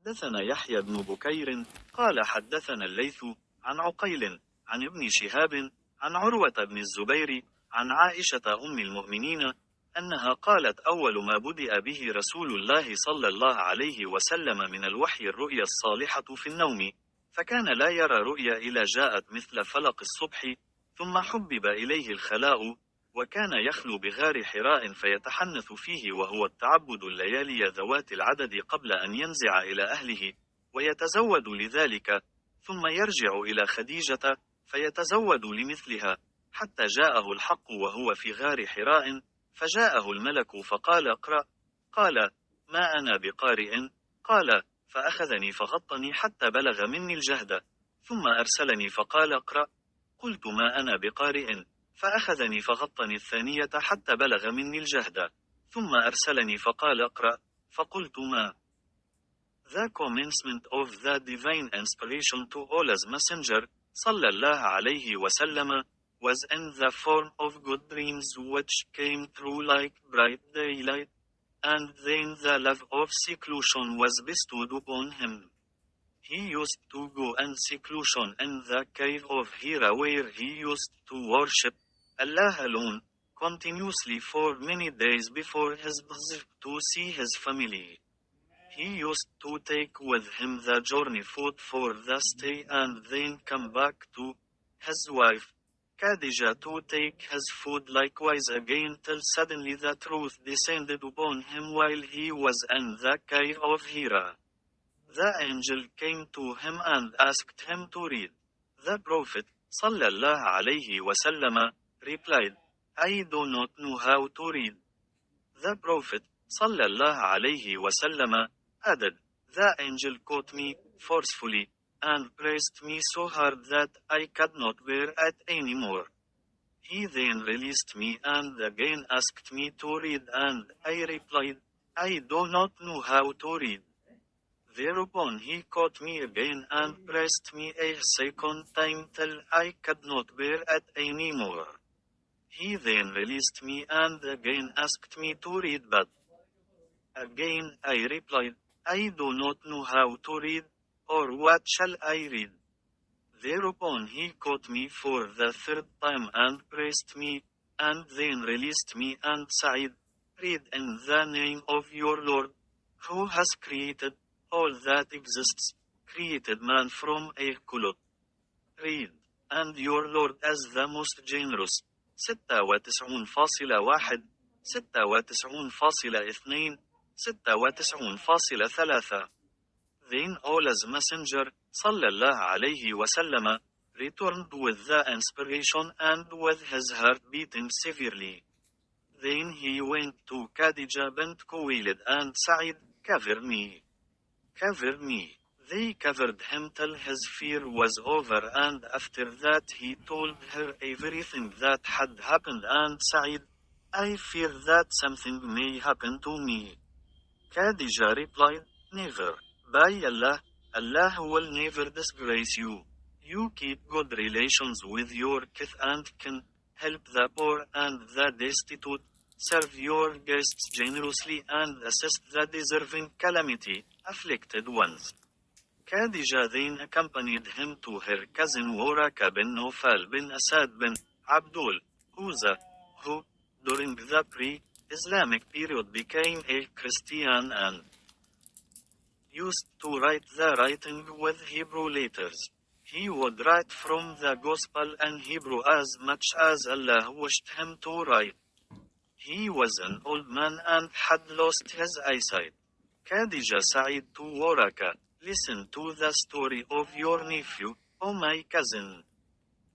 حدثنا يحيى بن بكير قال حدثنا الليث عن عقيل عن ابن شهاب عن عروة بن الزبير عن عائشة أم المؤمنين أنها قالت: أول ما بدأ به رسول الله صلى الله عليه وسلم من الوحي الرؤيا الصالحة في النوم، فكان لا يرى رؤيا إلا جاءت مثل فلق الصبح، ثم حبب إليه الخلاء، وكان يخلو بغار حراء فيتحنث فيه وهو التعبد الليالي ذوات العدد قبل أن ينزع إلى أهله ويتزود لذلك، ثم يرجع إلى خديجة فيتزود لمثلها، حتى جاءه الحق وهو في غار حراء، فجاءه الملك فقال: اقرأ. قال: ما أنا بقارئ. قال: فأخذني فغطني حتى بلغ مني الجهد، ثم أرسلني فقال: اقرأ. قلت: ما أنا بقارئ. فأخذني فغطني الثانية حتى بلغ مني الجهد، ثم أرسلني فقال: اقرأ. فقلت: ما The commencement of the divine inspiration to Allah's messenger, sallallahu alayhi wasallam, was in the form of good dreams which came through like bright daylight, and then the love of seclusion was bestowed upon him. He used to go in seclusion in the cave of Hira where he used to worship Allah alone, continuously for many days before his visit to see his family. He used to take with him the journey food for the stay and then come back to his wife, Khadija, to take his food likewise again till suddenly the truth descended upon him while he was in the cave of Hira. The angel came to him and asked him to read. The Prophet, sallallahu alayhi wasallam, replied, I do not know how to read. The Prophet, sallallahu alayhi wasallam, added, the angel caught me forcefully and pressed me so hard that I could not bear it any more. He then released me and again asked me to read, and I replied, I do not know how to read. Thereupon he caught me again and pressed me a second time till I could not bear it any more. He then released me and again asked me to read, but again I replied, I do not know how to read, or what shall I read? Thereupon he caught me for the third time and pressed me, and then released me and said, read in the name of your Lord, who has created all that exists, created man from a clot. Read, and your Lord is the most generous. 96.1 96.2 96.3. Then Allah's messenger, sallallahu alayhi wasallam, returned with the inspiration and with his heart beating severely. Then he went to Khadija bint Khuwaylid and said, cover me. Cover me. They covered him till his fear was over, and after that he told her everything that had happened and said, I fear that something may happen to me. Khadija replied, never. By Allah, Allah will never disgrace you. You keep good relations with your kith and kin, help the poor and the destitute, serve your guests generously and assist the deserving calamity, afflicted ones. Khadija then accompanied him to her cousin Waraka bin Nawfal bin Asad bin Abdul Uzza, who, during the pre-Islamic period, became a Christian and used to write the writing with Hebrew letters. He would write from the Gospel in Hebrew as much as Allah wished him to write. He was an old man and had lost his eyesight. Khadija said to Waraka, listen to the story of your nephew, O my cousin.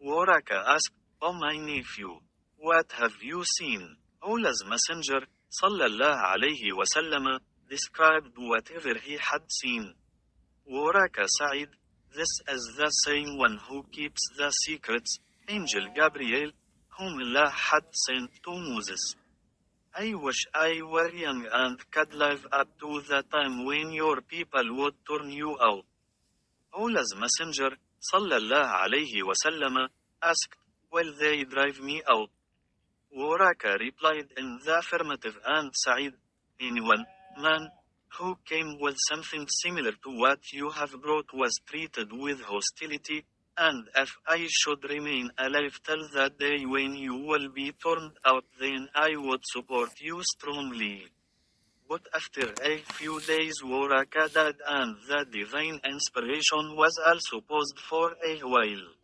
Waraka asked, O my nephew, what have you seen? Allah's messenger, sallallahu alayhi wasallam, described whatever he had seen. Waraka said, this is the same one who keeps the secrets, Angel Gabriel, whom Allah had sent to Moses. I wish I were young and could live up to the time when your people would turn you out. Allah's messenger, sallallahu alayhi wasallam, asked, will they drive me out? Waraka replied in the affirmative and said, anyone, man, who came with something similar to what you have brought was treated with hostility, and if I should remain alive till that day when you will be turned out, then I would support you strongly. But after a few days Waraka died, and the divine inspiration was also paused for a while.